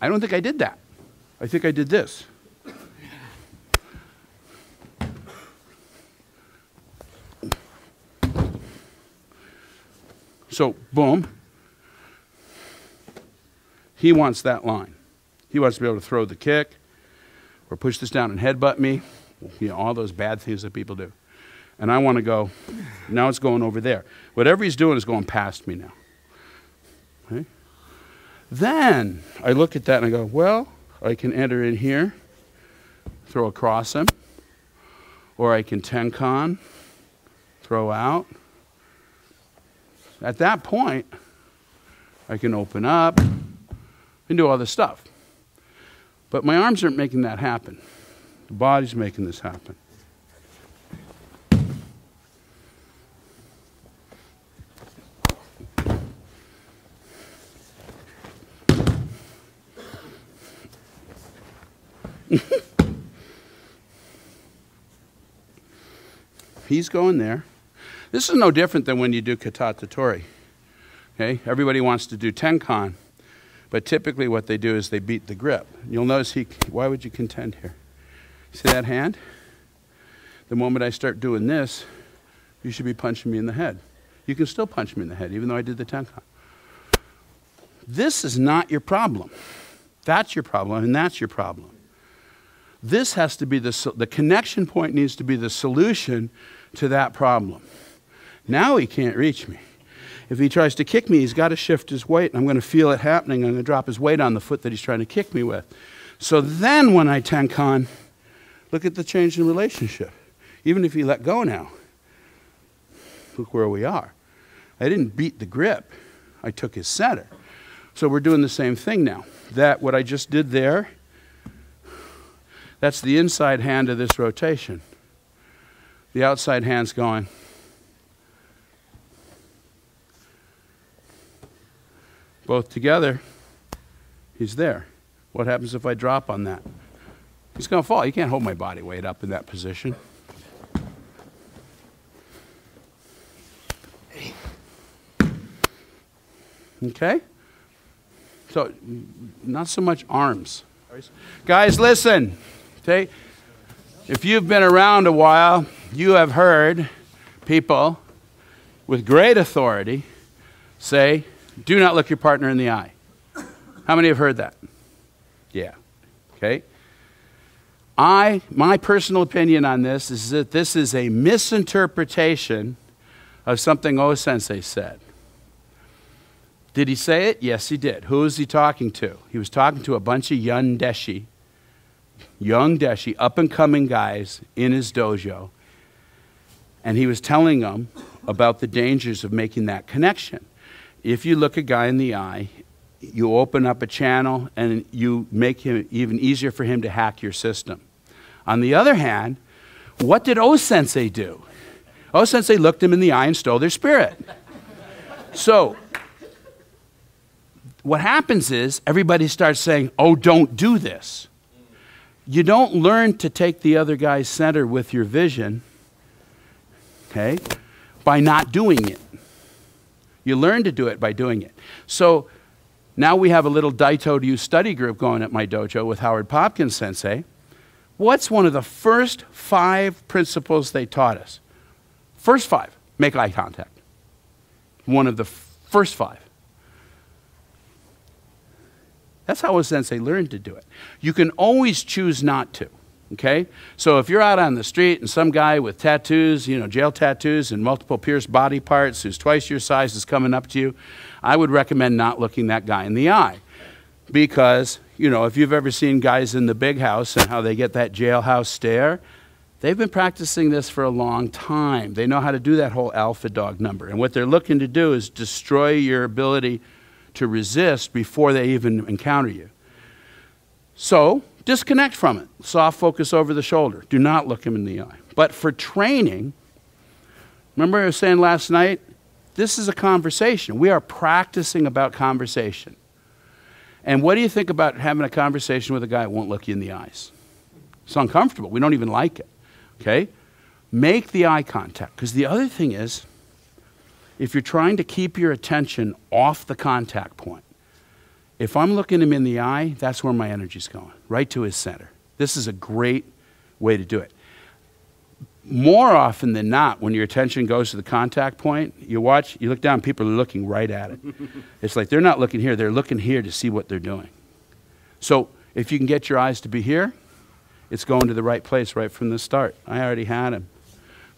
I don't think I did that. I think I did this. So, boom. He wants that line. He wants to be able to throw the kick or push this down and headbutt me. You know, all those bad things that people do. And I want to go, now it's going over there. Whatever he's doing is going past me now. Okay? Then I look at that and I go, well, I can enter in here, throw across him, or I can tenkan, throw out. At that point, I can open up and do all this stuff. But my arms aren't making that happen. The body's making this happen. He's going there. This is no different than when you do katatatori. Okay? Everybody wants to do tenkan, but typically what they do is they beat the grip. You'll notice why would you contend here? See that hand? The moment I start doing this, you should be punching me in the head. You can still punch me in the head, even though I did the tenkan. This is not your problem. That's your problem, and that's your problem. This has to be the connection point needs to be the solution to that problem. Now he can't reach me. If he tries to kick me, he's got to shift his weight, and I'm going to feel it happening. I'm going to drop his weight on the foot that he's trying to kick me with. So then when I tenkan, look at the change in relationship. Even if he let go now, look where we are. I didn't beat the grip. I took his center. So we're doing the same thing now. That what I just did there, that's the inside hand of this rotation. The outside hand's going. Both together, he's there. What happens if I drop on that? He's going to fall. You can't hold my body weight up in that position. Okay? So, not so much arms. Guys, listen. Okay? If you've been around a while, you have heard people with great authority say, do not look your partner in the eye. How many have heard that? Yeah. Okay? My personal opinion on this is that this is a misinterpretation of something O-sensei said. Did he say it? Yes, he did. Who was he talking to? He was talking to a bunch of young deshi, up-and-coming guys in his dojo, and he was telling them about the dangers of making that connection. If you look a guy in the eye, you open up a channel and you make it even easier for him to hack your system. On the other hand, what did O-sensei do? O-sensei looked him in the eye and stole their spirit. So, what happens is everybody starts saying, oh, don't do this. You don't learn to take the other guy's center with your vision, okay, by not doing it. You learn to do it by doing it. So now we have a little Daito-ryu study group going at my dojo with Howard Popkins sensei. What's one of the first 5 principles they taught us? First 5, make eye contact. One of the first 5. That's how a sensei learned to do it. You can always choose not to, okay? So if you're out on the street and some guy with tattoos, you know, jail tattoos and multiple pierced body parts who's twice your size is coming up to you, I would recommend not looking that guy in the eye. Because, you know, if you've ever seen guys in the big house and how they get that jailhouse stare, they've been practicing this for a long time. They know how to do that whole alpha dog number. And what they're looking to do is destroy your ability to resist before they even encounter you. So, disconnect from it. Soft focus over the shoulder. Do not look him in the eye. But for training, remember I was saying last night, this is a conversation. We are practicing about conversation. And what do you think about having a conversation with a guy who won't look you in the eyes? It's uncomfortable. We don't even like it. Okay? Make the eye contact. Because the other thing is, if you're trying to keep your attention off the contact point, if I'm looking him in the eye, that's where my energy's going, right to his center. This is a great way to do it. More often than not, when your attention goes to the contact point, you watch, you look down, people are looking right at it. It's like they're not looking here, they're looking here to see what they're doing. So if you can get your eyes to be here, it's going to the right place right from the start. I already had him.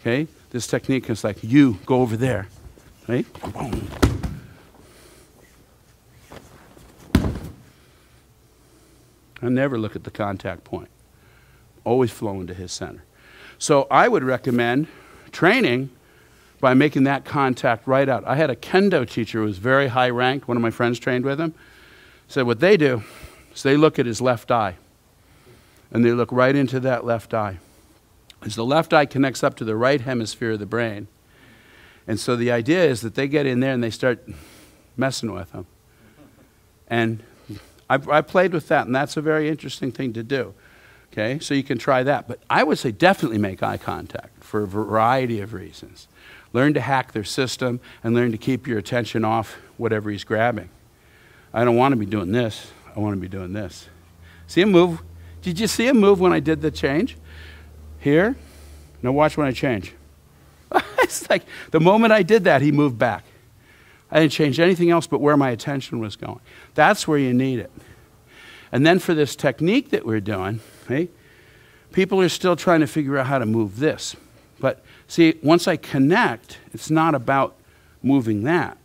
Okay? This technique is like, you go over there. Okay? Boom. I never look at the contact point. Always flowing to his center. So I would recommend training by making that contact right out. I had a kendo teacher who was very high ranked. One of my friends trained with him. Said what they do is they look at his left eye. And they look right into that left eye. Because the left eye connects up to the right hemisphere of the brain. And so the idea is that they get in there and they start messing with him. And I played with that, and that's a very interesting thing to do. Okay, so you can try that. But I would say definitely make eye contact for a variety of reasons. Learn to hack their system and learn to keep your attention off whatever he's grabbing. I don't want to be doing this. I want to be doing this. See him move? Did you see him move when I did the change? Here? Now watch when I change. It's like the moment I did that, he moved back. I didn't change anything else but where my attention was going. That's where you need it. And then for this technique that we're doing, okay, people are still trying to figure out how to move this. But see, once I connect, it's not about moving that.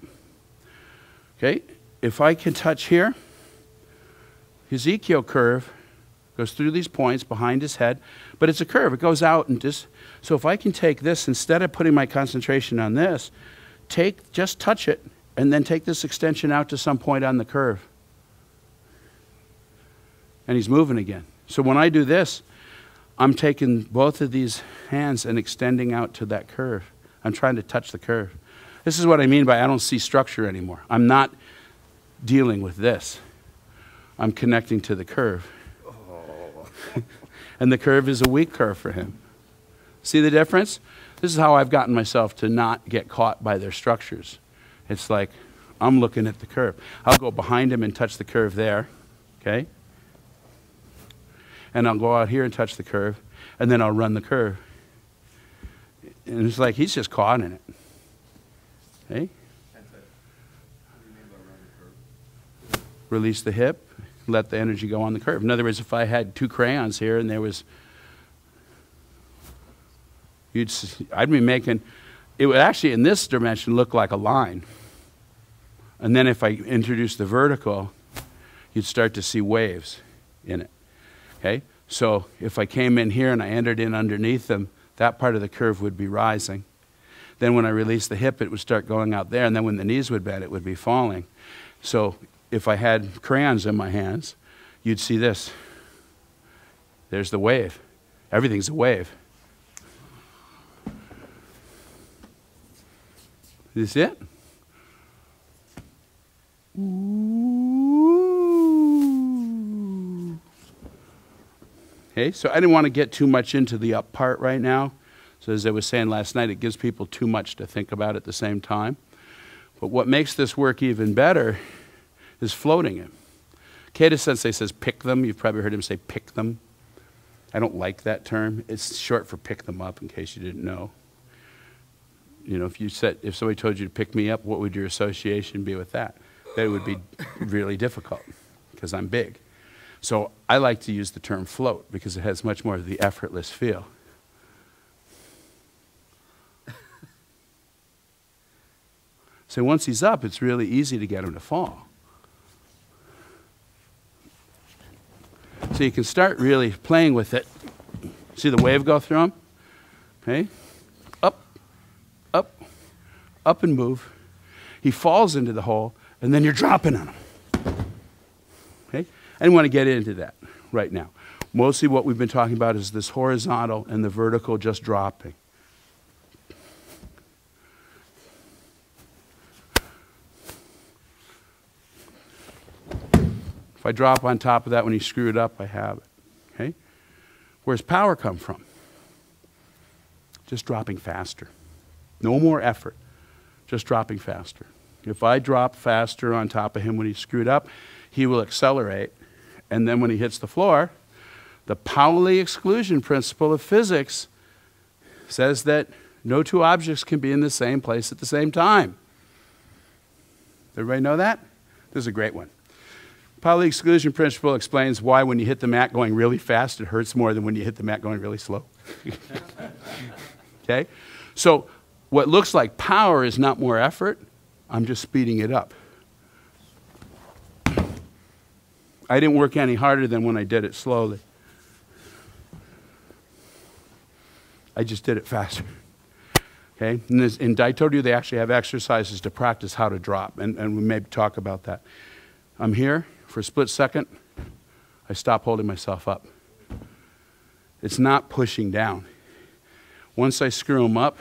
Okay, if I can touch here, his Ikkyo curve goes through these points behind his head, but it's a curve. It goes out and just, so if I can take this, instead of putting my concentration on this, just touch it, and then take this extension out to some point on the curve. And he's moving again. So when I do this, I'm taking both of these hands and extending out to that curve. I'm trying to touch the curve. This is what I mean by I don't see structure anymore. I'm not dealing with this. I'm connecting to the curve. Oh. And the curve is a weak curve for him. See the difference? This is how I've gotten myself to not get caught by their structures. It's like I'm looking at the curve. I'll go behind him and touch the curve there, okay? And I'll go out here and touch the curve, and then I'll run the curve. And it's like he's just caught in it. Okay? Release the hip, let the energy go on the curve. In other words, if I had two crayons here and there was, I'd be making, it would actually in this dimension look like a line. And then if I introduce the vertical, you'd start to see waves in it. Okay? So if I came in here and I entered in underneath them, that part of the curve would be rising. Then when I released the hip, it would start going out there, and then when the knees would bend, it would be falling. So if I had crayons in my hands, you'd see this. There's the wave. Everything's a wave. You see it? Okay, so I didn't want to get too much into the up part right now. So as I was saying last night, it gives people too much to think about at the same time. But what makes this work even better is floating it. Keita Sensei says pick them. You've probably heard him say pick them. I don't like that term. It's short for pick them up, in case you didn't know. You know, if somebody told you to pick me up, what would your association be with that? That it would be really difficult, because I'm big. So I like to use the term float, because it has much more of the effortless feel. So once he's up, it's really easy to get him to fall. So you can start really playing with it. See the wave go through him? Okay? Up, up, up and move. He falls into the hole, and then you're dropping on him. Okay? I didn't want to get into that right now. Mostly what we've been talking about is this horizontal and the vertical just dropping. If I drop on top of that when you screw it up, I have it. Okay? Where's power come from? Just dropping faster. No more effort. just dropping faster. If I drop faster on top of him when he's screwed up, he will accelerate. And then when he hits the floor, the Pauli exclusion principle of physics says that no two objects can be in the same place at the same time. Everybody know that? This is a great one. Pauli exclusion principle explains why when you hit the mat going really fast, it hurts more than when you hit the mat going really slow. Okay? So what looks like power is not more effort. I'm just speeding it up. I didn't work any harder than when I did it slowly. I just did it faster. Okay? In Dojo, they actually have exercises to practice how to drop, and we may talk about that. I'm here for a split second. I stop holding myself up. It's not pushing down. Once I screw them up,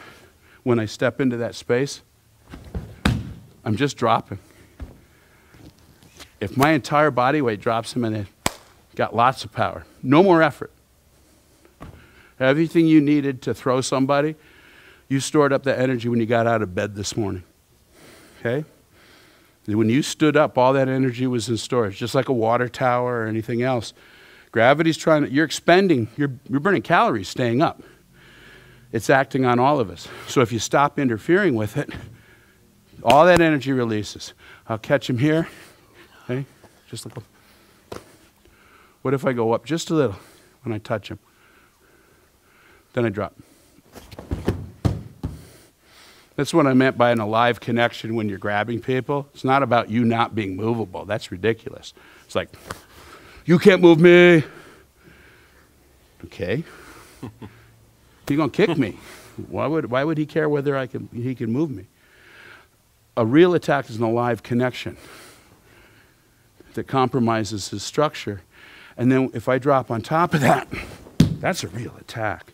when I step into that space, I'm just dropping. If my entire body weight drops him in it, got lots of power. No more effort. Everything you needed to throw somebody, you stored up that energy when you got out of bed this morning. Okay? When you stood up, all that energy was in storage, just like a water tower or anything else. Gravity's trying to, you're expending, you're burning calories staying up. It's acting on all of us. So if you stop interfering with it, all that energy releases. I'll catch him here. Okay? Just like a, what if I go up just a little when I touch him? Then I drop. That's what I meant by an alive connection when you're grabbing people. It's not about you not being movable. That's ridiculous. It's like, you can't move me. Okay. He's going to kick me. Why would he care whether he can move me? A real attack is an alive connection that compromises his structure. And then if I drop on top of that, that's a real attack.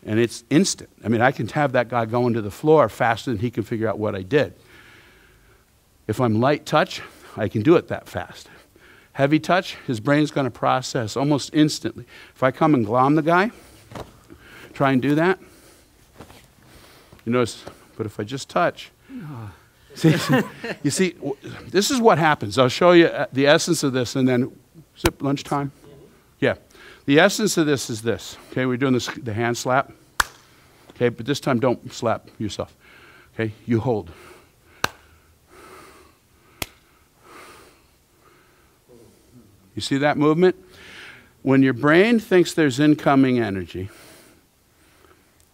And it's instant. I mean, I can have that guy going to the floor faster than he can figure out what I did. If I'm light touch, I can do it that fast. Heavy touch, his brain's going to process almost instantly. If I come and glom the guy, try and do that, you notice, but if I just touch, you see, this is what happens. I'll show you the essence of this, and then, is it lunchtime? Yeah. The essence of this is this. Okay, we're doing this, the hand slap. Okay, but this time don't slap yourself. Okay, you hold. You see that movement? When your brain thinks there's incoming energy,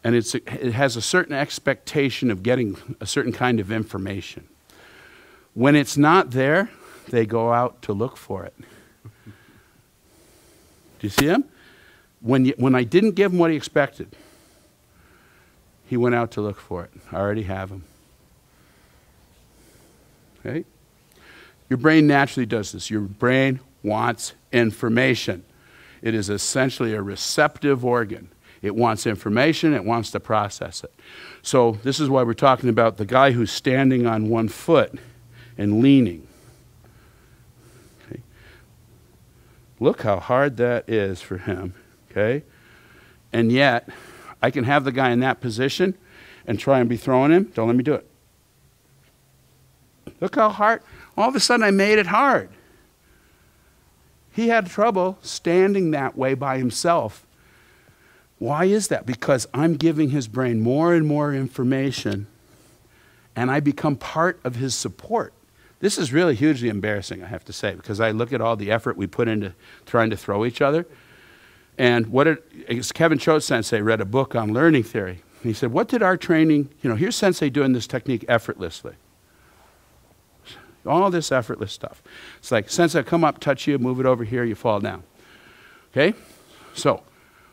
and it has a certain expectation of getting a certain kind of information. When it's not there, they go out to look for it. Do you see him? When I didn't give him what he expected, he went out to look for it. I already have him. Okay? Your brain naturally does this. Your brain wants information. It is essentially a receptive organ. It wants information. It wants to process it. So this is why we're talking about the guy who's standing on one foot and leaning. Okay. Look how hard that is for him. Okay? And yet, I can have the guy in that position and try and be throwing him. Don't let me do it. Look how hard. All of a sudden, I made it hard. He had trouble standing that way by himself. Why is that? Because I'm giving his brain more and more information, and I become part of his support. This is really hugely embarrassing, I have to say, because I look at all the effort we put into trying to throw each other. And Kevin Choate Sensei read a book on learning theory. And he said, what did our training, here's Sensei doing this technique effortlessly. All this effortless stuff. It's like, Sensei, come up, touch you, move it over here, you fall down. Okay? So,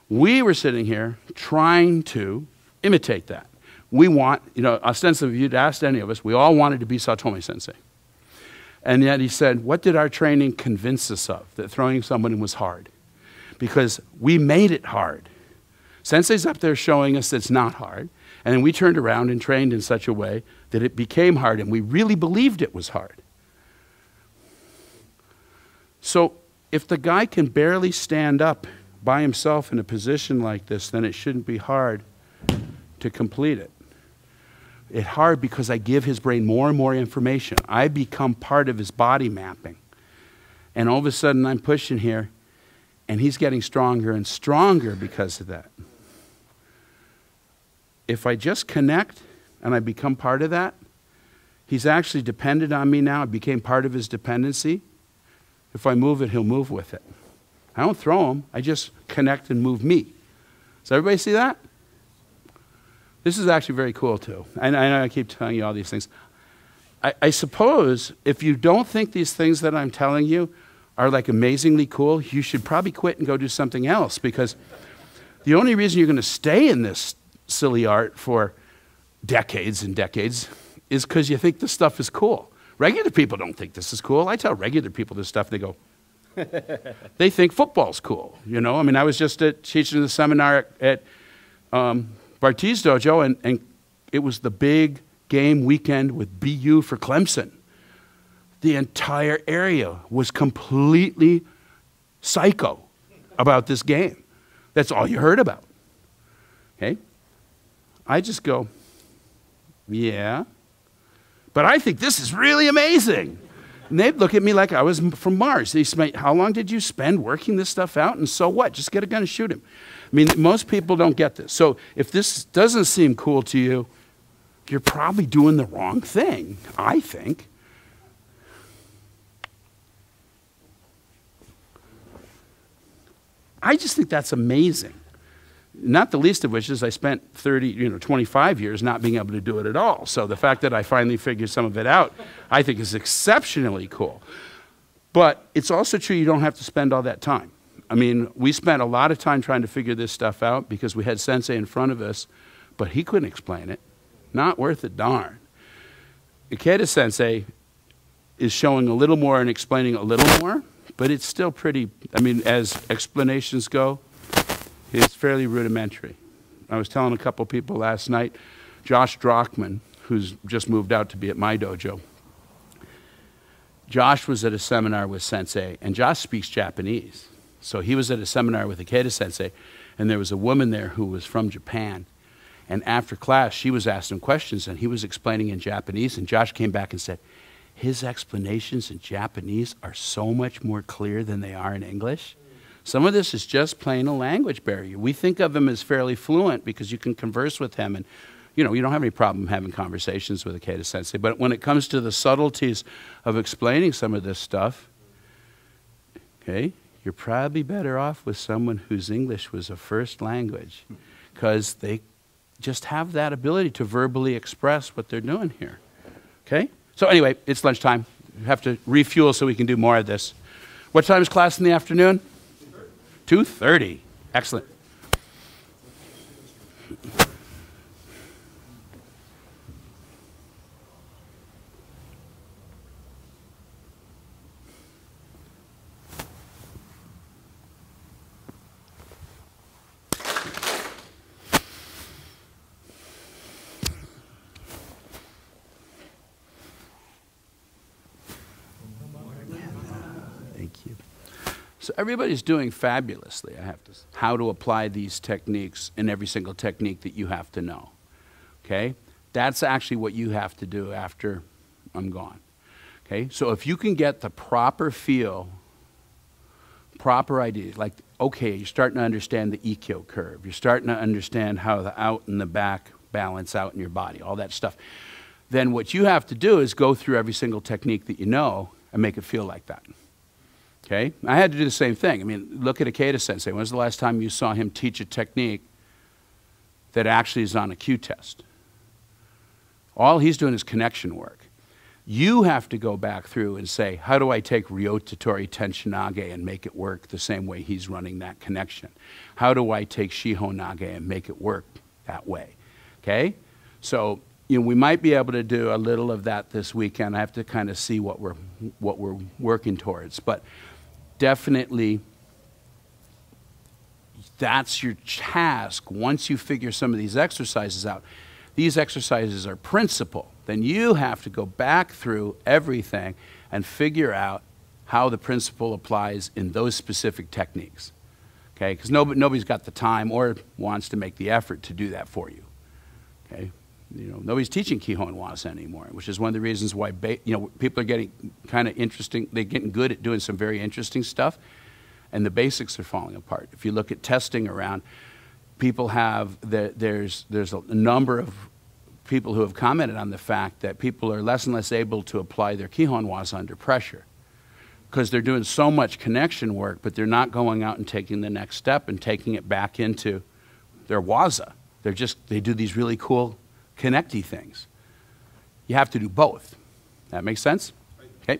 we were sitting here trying to imitate that. We want, ostensibly, if you'd asked any of us, we all wanted to be Satomi Sensei. And yet he said, what did our training convince us of? That throwing someone was hard. Because we made it hard. Sensei's up there showing us that it's not hard. And then we turned around and trained in such a way that it became hard, and we really believed it was hard. So if the guy can barely stand up by himself in a position like this, then it shouldn't be hard to complete it. It's hard because I give his brain more and more information. I become part of his body mapping. And all of a sudden I'm pushing here, and he's getting stronger and stronger because of that. If I just connect and I become part of that, he's actually dependent on me now. I became part of his dependency. If I move it, he'll move with it. I don't throw him. I just connect and move me. Does everybody see that? This is actually very cool, too. I know I keep telling you all these things. I suppose if you don't think these things that I'm telling you are like amazingly cool, you should probably quit and go do something else, because the only reason you're going to stay in this silly art for decades and decades is because you think this stuff is cool. Regular people don't think this is cool. I tell regular people this stuff, they go, they think football's cool. You know, I mean, I was just teaching the seminar at Barti's Dojo, and it was the big game weekend with BU for Clemson. The entire area was completely psycho about this game. That's all you heard about. Okay? I just go, yeah, but I think this is really amazing. And they'd look at me like I was from Mars. They say, how long did you spend working this stuff out? And so what? Just get a gun and shoot him. I mean, most people don't get this. So if this doesn't seem cool to you, you're probably doing the wrong thing, I think. I just think that's amazing. Not the least of which is I spent 25 years not being able to do it at all. So the fact that I finally figured some of it out, I think is exceptionally cool. But it's also true you don't have to spend all that time. I mean, we spent a lot of time trying to figure this stuff out because we had Sensei in front of us, but he couldn't explain it. Not worth a darn. Ikeda Sensei is showing a little more and explaining a little more, but it's still pretty, I mean, as explanations go, it's fairly rudimentary. I was telling a couple people last night, Josh Drockman, who's just moved out to be at my dojo, Josh was at a seminar with Sensei, and Josh speaks Japanese. So he was at a seminar with Ikeda Sensei, and there was a woman there who was from Japan. And after class, she was asking questions, and he was explaining in Japanese, and Josh came back and said, his explanations in Japanese are so much more clear than they are in English. Some of this is just plain a language barrier. We think of him as fairly fluent because you can converse with him, and you know, you don't have any problem having conversations with Ikeda Sensei. But when it comes to the subtleties of explaining some of this stuff, okay, you're probably better off with someone whose English was a first language, because they just have that ability to verbally express what they're doing here. Okay? So anyway, it's lunchtime. We have to refuel so we can do more of this. What time is class in the afternoon? 2:30. Excellent. So everybody's doing fabulously. I have to, how to apply these techniques in every single technique that you have to know. Okay? That's actually what you have to do after I'm gone. Okay? So if you can get the proper feel, proper ideas, like, okay, you're starting to understand the Ikkyo curve. You're starting to understand how the out and the back balance out in your body, all that stuff. Then what you have to do is go through every single technique that you know and make it feel like that. Okay? I had to do the same thing. I mean, look at Ikeda Sensei. When was the last time you saw him teach a technique that actually is on a Q test? All he's doing is connection work. You have to go back through and say, how do I take Ryototori Tenchinage and make it work the same way he's running that connection? How do I take Shiho Nage and make it work that way? Okay? So, you know, we might be able to do a little of that this weekend. I have to kind of see what we're working towards. But definitely, that's your task. Once you figure some of these exercises out, these exercises are principle. Then you have to go back through everything and figure out how the principle applies in those specific techniques. Okay? Because nobody's got the time or wants to make the effort to do that for you. Okay? Nobody's teaching Kihon and Waza anymore, which is one of the reasons why people are getting kind of interesting. They're getting good at doing some very interesting stuff, and the basics are falling apart. If you look at testing around, people have there's a number of people who have commented on the fact that people are less and less able to apply their Kihon Waza under pressure because they're doing so much connection work, but they're not going out and taking the next step and taking it back into their Waza. They do these really cool connecty things. You have to do both. That makes sense? Okay.